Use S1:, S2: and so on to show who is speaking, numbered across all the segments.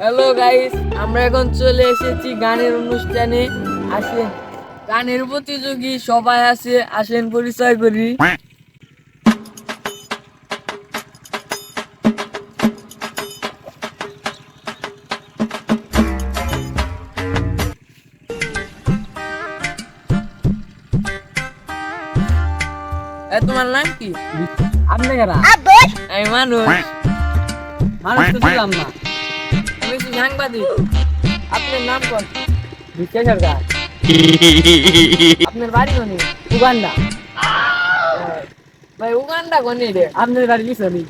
S1: Hello guys, আমরা এখন চলে এসেছি গানের অনুষ্ঠানে। আসেন, গানের প্রতিযোগী সবাই আছে, আসেন পরিচয় করি। তোমার নাম কি?
S2: আপনি কারা?
S1: আমি মানুষ।
S2: মানুষ তো ছিলাম না।
S1: আমি তো সাংবাদিক। আপনার নাম কোন?
S2: বিশ্ব সরকার।
S1: আপনার বাড়ি কোনে?
S2: উগান্ডা।
S1: ভাই উগান্ডা কোনে রে?
S2: আপনার বাড়ি পিছনে।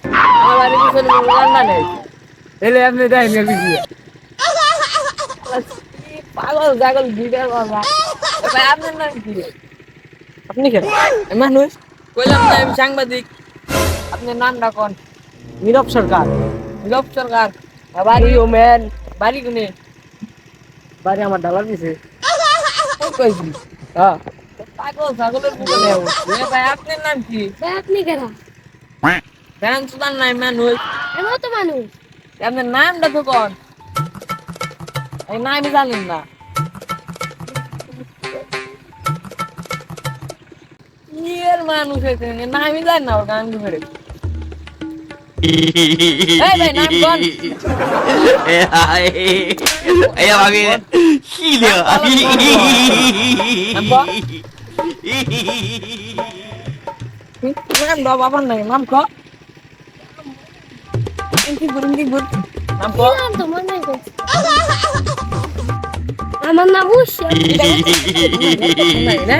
S1: আমার বাড়ি পিছনে উগান্ডা নেই।
S2: এলে আপনি দেয় না পিছিয়ে।
S1: পাগল ছাগল ভিডিও করবা। ভাই আপনার নাম কি?
S2: আপনি কেরা?
S1: আমি মানুষ। কইলাম না আমি সাংবাদিক। আপনার নামটা কোন?
S2: নীরব সরকার।
S1: নীরব সরকার। বাড়ি
S2: ওম্যান।
S1: বাড়ি কোনে?
S2: বাড়ি আমার ডালার পিছে।
S1: কোন কইছি?
S2: হ্যাঁ।
S1: পাগল ছাগলের বুকে ভাই আপনার নাম কি?
S3: আপনি কেনা
S1: ফ্যান সুদান নাই মানুষ।
S3: এমন তো মানুষ
S1: আপনার নামটা তো কোন? এই নামই জানেন না। ইয়ের মানুষ হয়েছে নামই জান না, গান ধরে। এই ভাই নাম কোন?
S4: Ella va bien. Gilio.
S1: নাম কোন? নাম দাও বাবার নাই, নাম ক? ইনকি গুড। নাম ক?
S3: নাম তো মনে নাই আমার নাম উষা
S1: নাই না?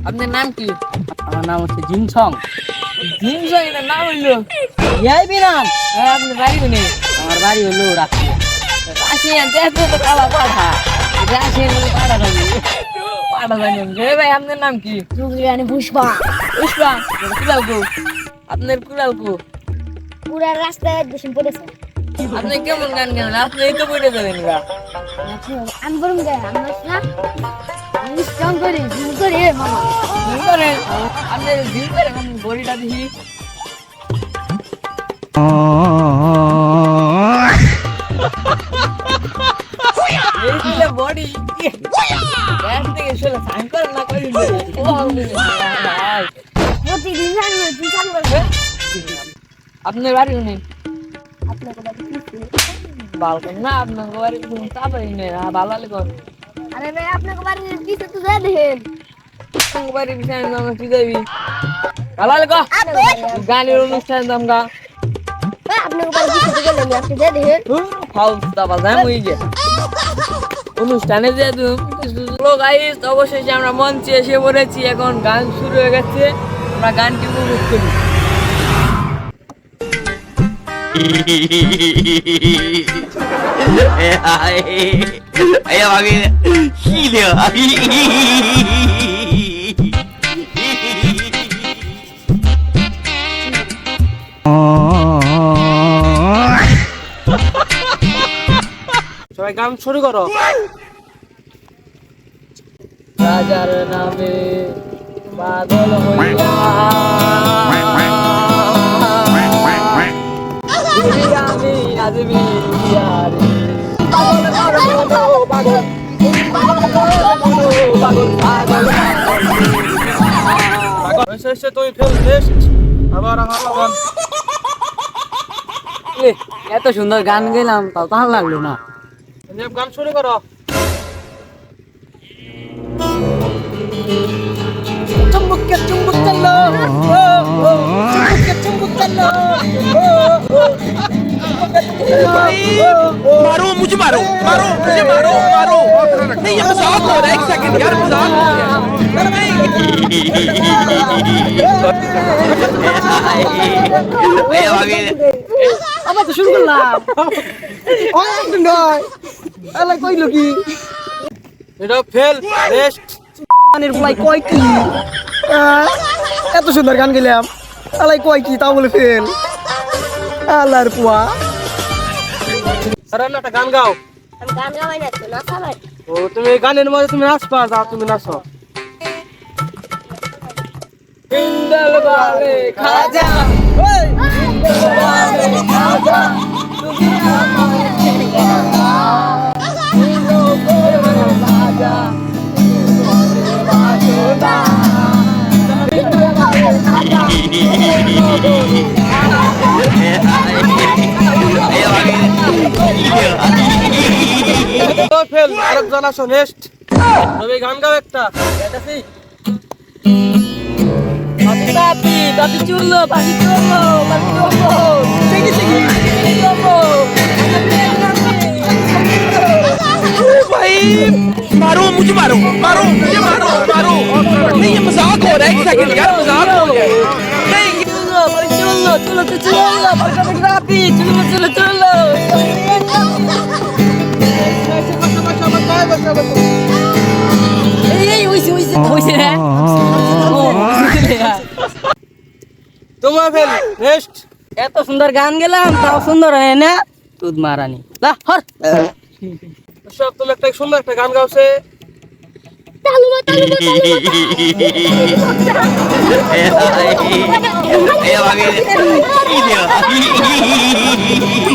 S1: আপনার নাম কি?
S2: আমার নাম হচ্ছে জিনসং।
S1: জিনিস এটা নাম হইলো।
S2: ইয়াই বিরান।
S1: আপনার বাড়ি কোনে?
S2: আমার বাড়ি হলো রাখিয়া।
S1: রাশিয়ান দেখো তো কালা পাঠা। রাশিয়ান পাঠা থাকি। পাঠা জানি আমি। ভাই আপনার নাম কি?
S3: জুগলিয়ানি পুষ্পা
S1: পুষ্পা। কুড়াল কো? আপনার কুড়াল কো?
S3: পুরা রাস্তায় দেশে পড়েছে
S1: আপনি কেমন গান গান? আপনি এই তো বইটা যাবেন গা।
S3: আমি বলুন গে আমরা না আমি স্ট্রং করি জিম করি মামা
S1: জিম করেন? আপনি জিম করেন বডিটা দেখি। এই ছিল বডি। ব্যাস থেকে শুলে সাইন করেন না করেন।
S3: প্রতিদিন জানবো তুই জানবো
S1: আপনার বাড়ি কোনে?
S3: আপনাকে বাড়ি কি
S1: বালকন না, আপনার বাড়ি কোন চাপাই নেই। ভালো লাগো।
S3: আরে ভাই আপনাকে বাড়ি পিছে তো যা দেখেন
S1: আপনার বাড়ি বিষয় নাম কি যাবি? ভালো লাগো। গানের অনুষ্ঠান দামগা।
S3: আপনাকে বাড়ি পিছে তো গেলেন আপনি যা দেখেন
S1: খাও দাবা দাম হয়ে গে। অনুষ্ঠানে যে গাইস, অবশেষে আমরা মঞ্চে এসে পড়েছি। এখন গান শুরু হয়ে গেছে, আমরা গানটি উপভোগ করি।
S4: Ella va bien. Gilio.
S2: সবাই গান শুরু করো।
S1: রাজার নামে পাগল হইয়া আমি আজমি রে পাগল পাগল
S2: তুই ফেল শেষ। আবার আমার গান। এত সুন্দর গান গেলাম তাও ভালো লাগলো না। গান শুরু করো। চুম্বুকে চুম্বুক চলো চুম্বুকে চুম্বুক চলো
S4: मारो मुझे मारो नहीं ये मजाक हो रहा है एक सेकंड यार मजाक हो गया
S2: আমার তো শুরু করলাম। অনেক নয় এলা কইলো কি এটা ফেল শেষ। গানের বলাই কয় কি এত সুন্দর গান গেলাম আলাই কয় কি তা বলে ফেল আল্লাহর পুয়া। আরে না একটা গান গাও।
S3: আমি গান গাওয়াই না তো না সবাই
S2: ও তুমি গানের মধ্যে তুমি নাচবা যাও তুমি নাচো।
S1: ইন্দল বালে খাজা ওই ইন্দল বালে খাজা তুমি আমার
S2: ফেল আরেকজন আসো নেক্সট রবি গান গাও একটা
S1: পাপি পাপি চুরলো পাপি চুরলো পাপি চুরলো চেকি চেকি চুরলো
S4: भाई मारो मुझे मारो मारो मुझे मारो मारो नहीं ये मजाक हो रहा है एक सेकंड यार मजाक हो रहा है नहीं
S1: চুরলো পাপি চুরলো চুরলো চুরলো পাপি চুরলো চুরলো চুরলো এই ওইছে ওইছে ওইছে রে
S2: তোমার ফেল নেক্সট
S1: এত সুন্দর গান গেলাম তাও সুন্দর হয় না তুদ মারানি লা হর
S2: সব তুমি একটা সুন্দর একটা গান গাওছে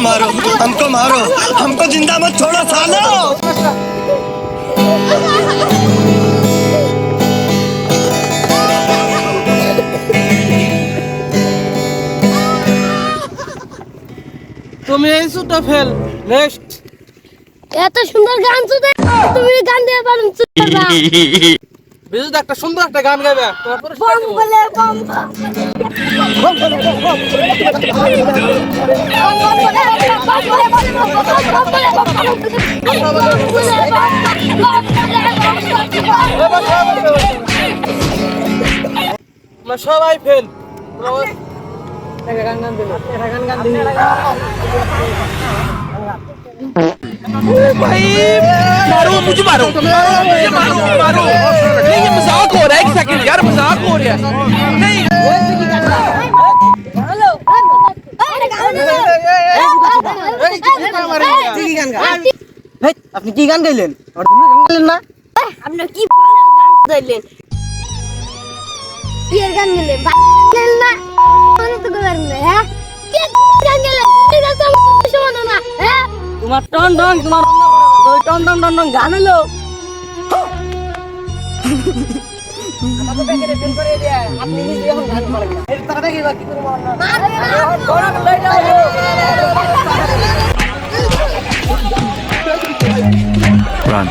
S5: मारो हमको मारो हमको जिंदा मत छोड़ो सालो
S2: তুমি এই সুটা ফেল নেক্সট
S3: এত সুন্দর গান শুনে তুমি গান দিয়ে পারো চুপড়া
S2: বিজু একটা সুন্দর একটা গান গাবে তোমার পুরস্কার
S3: বম
S2: দেব
S3: বলে বম
S2: তোমরা সবাই ফেল
S4: भाई मारो मुझे मारो मुझे मारो मारो नहीं ये मजाक हो रहा है एक सेकंड यार मजाक हो रहा है नहीं
S2: আপনি কি গান গাইলেন আর তুমি গান গাইলেন না
S3: আপনি কি বলেন গান গাইলেন কি গান গাইলেন গাইলেন না মানে তো গান গাইলেন হ্যাঁ কি গান গাইলেন এটা তো শোনো না হ্যাঁ
S1: তোমার টন টন তোমার ওই টন টন টন টন গান হলো আপনি নিজে এখন গান পারেন না এই টাকাটা কি বাকি করবো না
S4: Run.